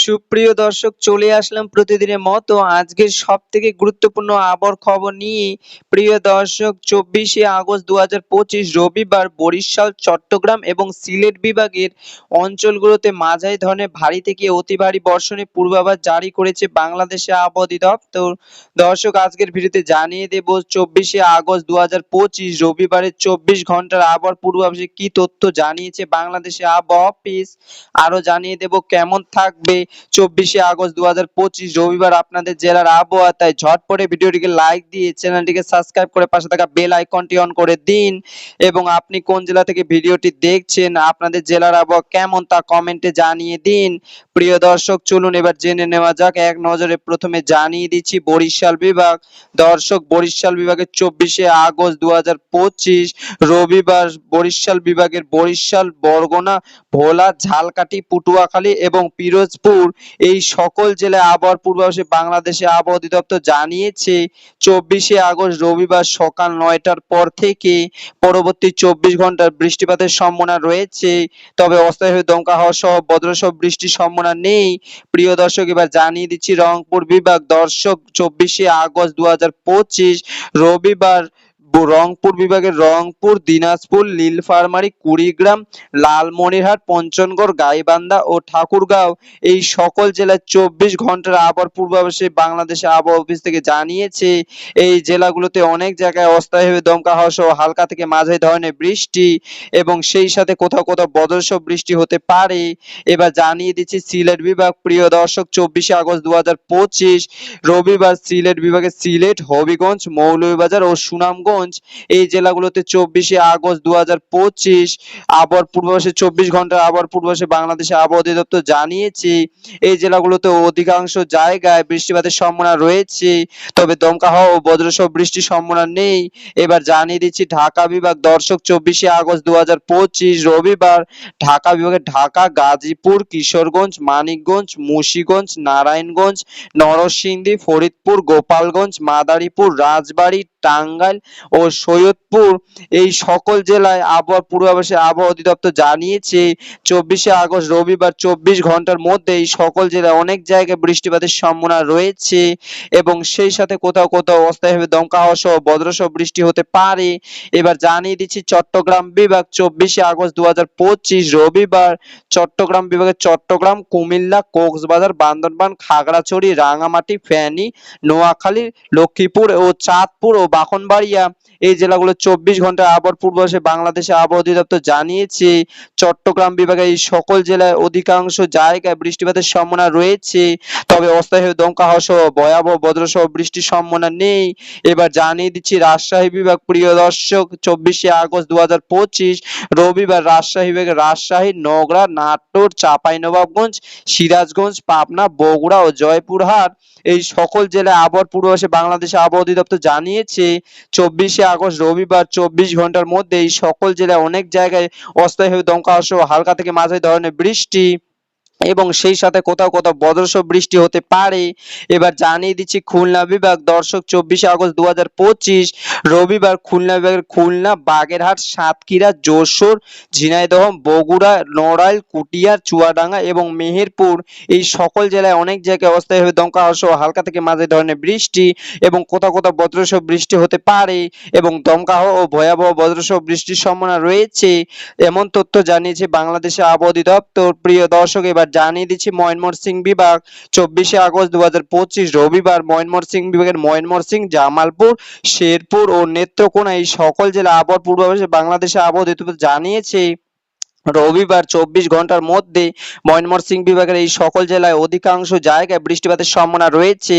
সুপ্রিয় দর্শক, চলে আসলাম প্রতিদিনের মতো আজকের সবথেকে গুরুত্বপূর্ণ আবহাওয়ার খবর নিয়ে। প্রিয় দর্শক, 24শে আগস্ট 2025 রবিবার বরিশাল, চট্টগ্রাম এবং সিলেট বিভাগের অঞ্চলগুলোতে মাঝারি ধরনের ভারী থেকে অতি ভারী বর্ষণের পূর্বাভাস জারি করেছে বাংলাদেশের আবহাওয়া অধিদপ্তর। দর্শক, আজকের ভিডিওতে জানিয়ে দেব 24শে আগস্ট 2025 রবিবারের 24 ঘন্টার আবহাওয়ার পূর্বাভাসে কি তথ্য জানিয়েছে বাংলাদেশের আবহাওয়া অফিস। আরো জানিয়ে দেব কেমন থাকবে 24শে আগস্ট 2025 রবিবার আপনাদের জেলার আবহাওয়া। তাই ঝটপটে ভিডিওটিকে লাইক দিয়ে চ্যানেলটিকে সাবস্ক্রাইব করে পাশে থাকা বেল আইকনটি অন করে দিন। এবং আপনি কোন জেলা থেকে ভিডিওটি দেখছেন, আপনাদের জেলার আবহাওয়া কেমন তা কমেন্টে জানিয়ে দিন। প্রিয় দর্শক, চলুন এবার জেনে নেওয়া যাক। এক নজরে প্রথমে জানিয়ে দিচ্ছি বরিশাল বিভাগ। দর্শক, বরিশাল বিভাগের 24শে আগস্ট 2025 রবিবার বরিশাল বিভাগের বরিশাল, বরগুনা, ভোলা, ঝালকাঠি, পটুয়াখালী এবং পিরোজপুর এই সকল জেলায় আবহাওয়ার পূর্বাভাসে বাংলাদেশের আবহাওয়া অধিদপ্তর জানিয়েছে 24শে আগস্ট রবিবার সকাল 9টার পর থেকে পরবর্তী 24 ঘন্টার বৃষ্টিপাতের সম্ভাবনা রয়েছে, তবে অস্থায়ীভাবে দমকা হাওয়া সহ বজ্রসহ বৃষ্টির সম্ভাবনা নেই। প্রিয় দর্শক, এবার জানিয়ে দিচ্ছি রংপুর বিভাগ। দর্শক, 24শে আগস্ট 2025 রবিবার রংপুর বিভাগের রংপুর, দিনাজপুর, নীলফামারী, কুড়িগ্রাম, লালমনিরহাট, পঞ্চগড়, গাইবান্ধা ও ঠাকুরগাঁও এই সকল জেলায় 24 ঘন্টার আবহাওয়ার পূর্বাভাসে বাংলাদেশের আবহাওয়া অফিস থেকে জানিয়েছে এই জেলাগুলোতে অনেক জায়গায় অস্থায়ীভাবে দমকা হাওয়া সহ হালকা থেকে মাঝারি ধরনের বৃষ্টি এবং সেই সাথে কোথাও কোথাও বজ্রসহ বৃষ্টি হতে পারে। এবার জানিয়ে দিচ্ছি সিলেট বিভাগ। প্রিয় দর্শক, 24শে আগস্ট 2025 রবিবার সিলেট বিভাগের সিলেট, হবিগঞ্জ, মৌলভীবাজার ও সুনামগঞ্জ এই জেলাগুলোতে 24শে আগস্ট 2025 আবহাওয়ার পূর্বাভাসে 24 ঘন্টার আবহাওয়ার পূর্বাভাসে বাংলাদেশের আবহাওয়া অধিদপ্তর জানিয়েছে এই জেলাগুলোতে অধিকাংশ জায়গায় বৃষ্টিপাতের সম্ভাবনা রয়েছে, তবে দমকা হাওয়া ও বজ্রসহ বৃষ্টির সম্ভাবনা নেই। এবার জানিয়ে দিচ্ছি ঢাকা বিভাগ। দর্শক, 24শে আগস্ট 2025 রবিবার ঢাকা বিভাগের ঢাকা, গাজীপুর, কিশোরগঞ্জ, মানিকগঞ্জ, মুন্সিগঞ্জ, নারায়ণগঞ্জ, নরসিংদী, ফরিদপুর, গোপালগঞ্জ, মাদারীপুর, রাজবাড়ী, টাঙ্গাইল ও সৈয়দপুর এই সকল জেলায় আবহাওয়ার পূর্বাভাসে আবহাওয়া অধিদপ্তর জানিয়েছে 24শে আগস্ট রবিবার 24 ঘন্টার মধ্যে এই সকল জেলায় অনেক জায়গায় বৃষ্টিপাতের সম্ভাবনা রয়েছে এবং সেই সাথে কোথাও কোথাও অস্থায়ীভাবে দমকা হাওয়া সহ বজ্রসহ বৃষ্টি হতে পারে। এবার জানিয়ে দিচ্ছি চট্টগ্রাম বিভাগ। 24শে আগস্ট 2025 রবিবার চট্টগ্রাম বিভাগের চট্টগ্রাম, কুমিল্লা, কক্সবাজার, বান্দরবান, খাগড়াছড়ি, রাঙামাটি, ফেনী, নোয়াখালী, লক্ষ্মীপুর ও চাঁদপুর ও ব্রাহ্মণবাড়িয়া এই জেলাগুলো 24 ঘন্টার আবহাওয়ার পূর্বাভাসে বাংলাদেশের আবহাওয়া অধিদপ্তর জানিয়েছে চট্টগ্রাম বিভাগের এই সকল জেলায় অধিকাংশ জায়গায় বৃষ্টিপাতের সম্ভাবনা রয়েছে, তবে অস্থায়ীভাবে দমকা হাওয়া সহ ভয়াবহ বজ্রসহ বৃষ্টির সম্ভাবনা নেই। এবার জানিয়ে দিচ্ছি রাজশাহী বিভাগ। প্রিয় দর্শক, 24শে আগস্ট 2025 রবিবার রাজশাহী বিভাগের রাজশাহী, নওগাঁ, নাটোর, চাঁপাইনবাবগঞ্জ, সিরাজগঞ্জ, পাবনা, বগুড়া ও জয়পুরহাট এই সকল জেলায় আবহাওয়ার পূর্বাভাসে বাংলাদেশের আবহাওয়া অধিদপ্তর জানিয়েছে 24শে আগস্ট রবিবার 24 ঘন্টার মধ্যে এই সকল জেলায় অনেক জায়গায় অস্থায়ীভাবে দমকা হাওয়া সহ হালকা থেকে মাঝারি ধরনের বৃষ্টি এবং সেই সাথে কোথাও কোথাও বজ্রসহ বৃষ্টি হতে পারে। এবার জানিয়ে দিচ্ছি খুলনা বিভাগ। দর্শক, 24শে আগস্ট 2025 রবিবার খুলনা বিভাগের খুলনা, বাগেরহাট, সাতক্ষীরা, যশোর, ঝিনাইদহ, বগুড়া, নড়াইল, কুটিয়ার, চুয়াডাঙ্গা এবং মেহেরপুর এই সকল জেলায় অনেক জায়গায় অস্থায়ীভাবে দমকা হাওয়া সহ হালকা থেকে মাঝারি ধরনের বৃষ্টি এবং কোথাও কোথাও বজ্রসহ বৃষ্টি হতে পারে এবং দমকা হাওয়া ও ভয়াবহ বজ্রসহ বৃষ্টির সম্ভাবনা রয়েছে, এমন তথ্য জানিয়েছে বাংলাদেশের আবহাওয়া অধিদপ্তর। প্রিয় দর্শক, এবার জানিয়ে দিচ্ছি ময়মনসিংহ বিভাগ। 24শে আগস্ট 2025 রবিবার ময়মনসিংহ বিভাগের ময়মনসিংহ, জামালপুর, শেরপুর ও নেত্রকোনা এই সকল জেলা আবহাওয়ার পূর্বাভাসে বাংলাদেশের আবহাওয়া অধিদপ্তর জানিয়েছে রবিবার 24 ঘন্টার মধ্যে ময়মনসিংহ বিভাগের এই সকল জেলায় অধিকাংশ জায়গায় বৃষ্টিপাতের সম্ভাবনা রয়েছে,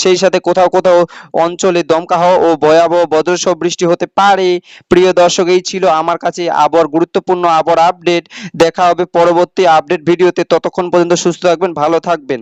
সেই সাথে কোথাও কোথাও অঞ্চলে দমকা হাওয়া ও ভয়াবহ বজ্রসহ বৃষ্টি হতে পারে। প্রিয় দর্শক, এই ছিল আমার কাছে আবহাওয়ার গুরুত্বপূর্ণ আবহাওয়ার আপডেট। দেখা হবে পরবর্তী আপডেট ভিডিওতে। ততক্ষণ পর্যন্ত সুস্থ থাকবেন, ভালো থাকবেন।